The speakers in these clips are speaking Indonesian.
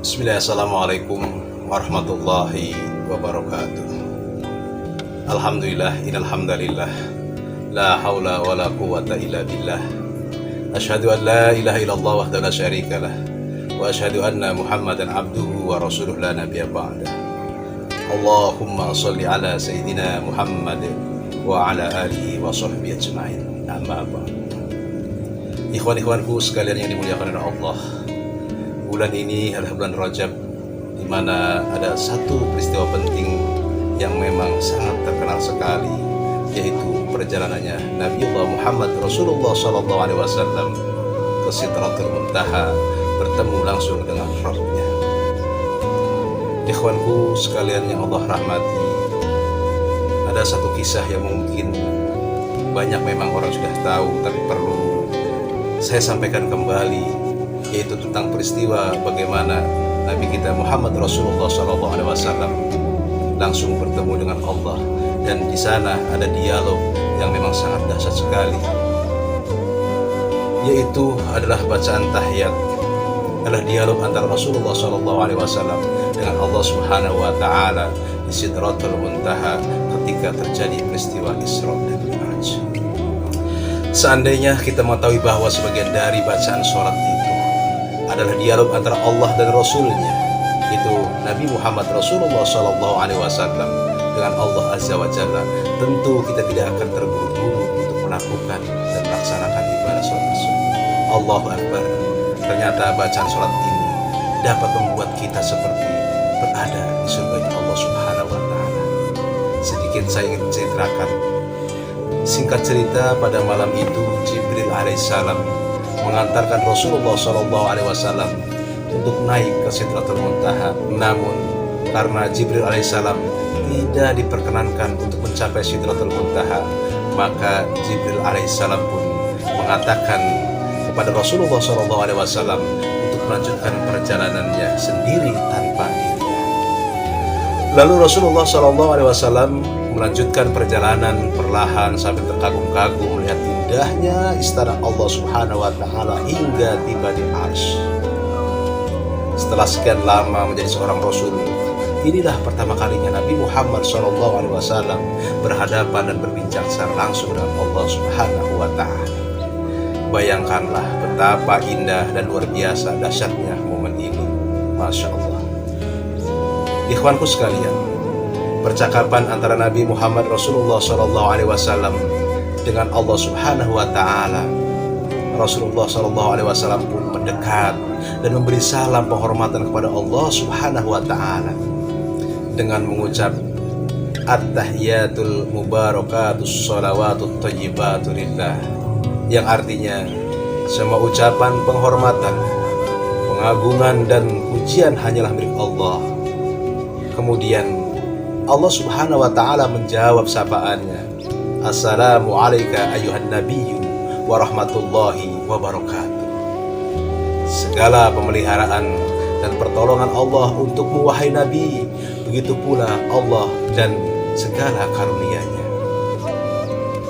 Bismillah, assalamualaikum warahmatullahi wabarakatuh. Alhamdulillah, innalhamdalillah, la hawla wa la quwwata illa billah. Ashhadu an la ilaha illallah wahdahu la syarika lah, wa ashhadu anna Muhammadan abduhu wa rasuluh la nabiyya ba'dah. Allahumma salli ala sayyidina Muhammad wa ala alihi wa sahbihi ajma'in. Amma ba'd. Ikhwan-ikhwanku sekalian yang dimuliakan oleh Allah, bulan ini adalah bulan Rajab, di mana ada satu peristiwa penting yang memang sangat terkenal sekali, yaitu perjalanannya Nabiullah Muhammad Rasulullah SAW ke Sidratul Muntaha, bertemu langsung dengan Rabbnya. Ikhwanku sekalian yang Allah rahmati, ada satu kisah yang mungkin banyak memang orang sudah tahu, tapi perlu saya sampaikan kembali, yaitu tentang peristiwa bagaimana Nabi kita Muhammad Rasulullah SAW langsung bertemu dengan Allah, dan di sana ada dialog yang memang sangat dahsyat sekali, yaitu adalah bacaan tahiyat, adalah dialog antara Rasulullah SAW dengan Allah Subhanahu Wa Taala di Sidratul Muntaha ketika terjadi peristiwa Isra dan Mi'raj. Seandainya kita mengetahui bahwa sebagian dari bacaan sholat itu adalah dialog antara Allah dan Rasulnya, itu Nabi Muhammad Rasulullah SAW dengan Allah Azza wa Jalla, tentu kita tidak akan terburu-buru untuk melakukan dan melaksanakan ibadah sholat tersebut. Allahu Akbar. Ternyata bacaan sholat ini dapat membuat kita seperti berada di surga Allah Subhanahu wa Ta'ala. Sedikit saya ingin menceritakan. Singkat cerita, pada malam itu Jibril alaihissalam mengantarkan Rasulullah SAW untuk naik ke Sidratul Muntaha. Namun karena Jibril alaihissalam tidak diperkenankan untuk mencapai Sidratul Muntaha, maka Jibril alaihissalam pun mengatakan kepada Rasulullah SAW untuk melanjutkan perjalanannya sendiri tanpa dirinya. Lalu Rasulullah SAW melanjutkan perjalanan perlahan sambil terkagum-kagum melihat indahnya istana Allah Subhanahu wa Ta'ala hingga tiba di Arsy. Setelah sekian lama menjadi seorang Rasul, inilah pertama kalinya Nabi Muhammad SAW berhadapan dan berbincang secara langsung dengan Allah Subhanahu wa Ta'ala. Bayangkanlah betapa indah dan luar biasa dahsyatnya momen ini. Masya Allah. Ikhwanku sekalian, percakapan antara Nabi Muhammad Rasulullah SAW dengan Allah Subhanahu wa Ta'ala. Rasulullah SAW pun mendekat dan memberi salam penghormatan kepada Allah Subhanahu wa Ta'ala dengan mengucap At-tahiyatul mubarakatus sholawatut thayyibatu lillah, yang artinya semua ucapan penghormatan, pengagungan dan pujian hanyalah milik Allah. Kemudian Allah Subhanahu wa Ta'ala menjawab sapaannya, Assalamu alayka ayuhan nabiyyu wa rahmatullahi wa barakatuh. Segala pemeliharaan dan pertolongan Allah untukmu wahai Nabi, begitu pula Allah dan segala karunia-Nya.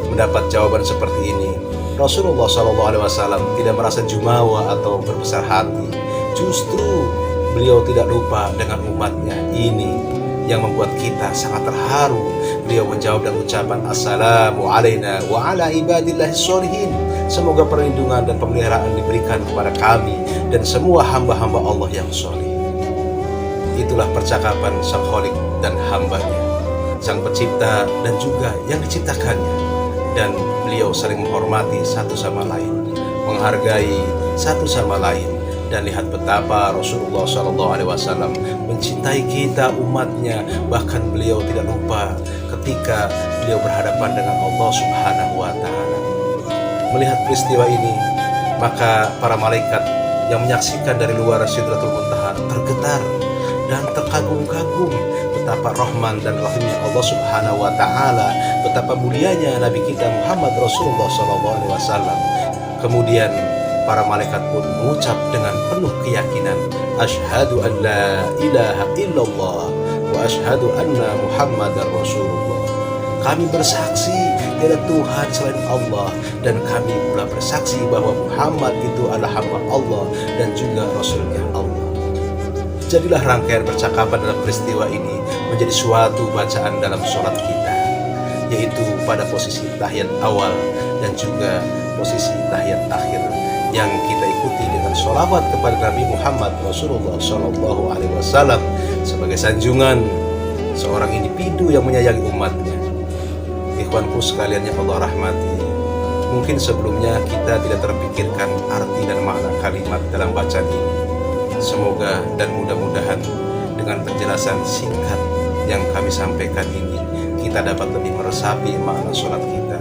Mendapat jawaban seperti ini, Rasulullah SAW tidak merasa jumawa atau berbesar hati. Justru beliau tidak lupa dengan umatnya. Ini yang membuat kita sangat terharu. Beliau menjawab dengan ucapan Assalamu alayna wa ala ibadillahis sholihin. Semoga perlindungan dan pemeliharaan diberikan kepada kami dan semua hamba-hamba Allah yang sholih. Itulah percakapan sang Khalik dan hambanya, sang pencipta dan juga yang diciptakannya. Dan beliau saling menghormati satu sama lain, menghargai satu sama lain. Dan lihat betapa Rasulullah SAW mencintai kita umatnya. Bahkan beliau tidak lupa ketika beliau berhadapan dengan Allah Subhanahu wa Ta'ala. Melihat peristiwa ini, maka para malaikat yang menyaksikan dari luar Sidratul Muntaha tergetar dan terkagum-kagum betapa rahman dan rahimnya Allah Subhanahu wa Ta'ala, betapa mulianya Nabi kita Muhammad Rasulullah SAW. Kemudian para malaikat pun mengucap dengan penuh keyakinan, Asyhadu an la ilaha illallah wa asyhadu anna Muhammadar Rasulullah. Kami bersaksi tiada Tuhan selain Allah, dan kami pula bersaksi bahwa Muhammad itu adalah hamba Allah dan juga Rasulnya Allah. jadilah rangkaian percakapan dalam peristiwa ini menjadi suatu bacaan dalam sholat kita, yaitu pada posisi tahiyat awal dan juga posisi tahiyat akhir, yang kita ikuti dengan sholawat kepada Nabi Muhammad Rasulullah Shallallahu Alaihi Wasallam sebagai sanjungan seorang individu yang menyayangi umatnya. Ikhwanku sekalian yang Allah rahmati, mungkin sebelumnya kita tidak terpikirkan arti dan makna kalimat dalam bacaan ini. Semoga dan mudah-mudahan dengan penjelasan singkat yang kami sampaikan ini, kita dapat lebih meresapi makna sholat kita,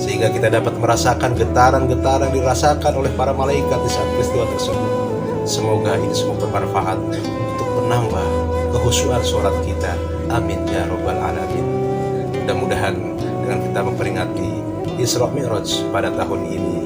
sehingga kita dapat merasakan getaran-getaran dirasakan oleh para malaikat di saat peristiwa tersebut. Semoga ini semua bermanfaat untuk menambah kehusuan sholat kita. Amin ya robbal alamin. Mudah-mudahan dengan kita memperingati Isra Mi'raj pada tahun ini,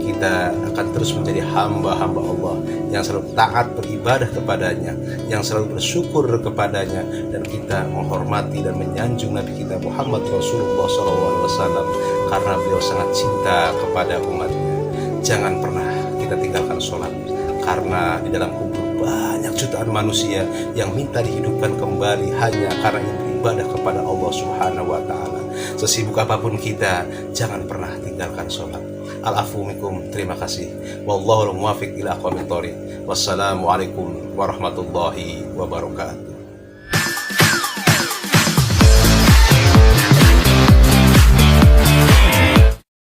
kita akan terus menjadi hamba-hamba Allah yang selalu taat beribadah kepadanya, yang selalu bersyukur kepadanya, dan kita menghormati dan menyanjung Nabi kita Muhammad Rasulullah SAW karena beliau sangat cinta kepada umatnya. Jangan pernah kita tinggalkan sholat, karena di dalam kubur banyak jutaan manusia yang minta dihidupkan kembali hanya karena ingin beribadah kepada Allah Subhanahu wa Ta'ala. Sesibuk apapun kita, jangan pernah tinggalkan sholat. Al-afu minkum, terima kasih. Wallahul muwaffiq ila aqwamit thoriq. Wassalamualaikum warahmatullahi wabarakatuh.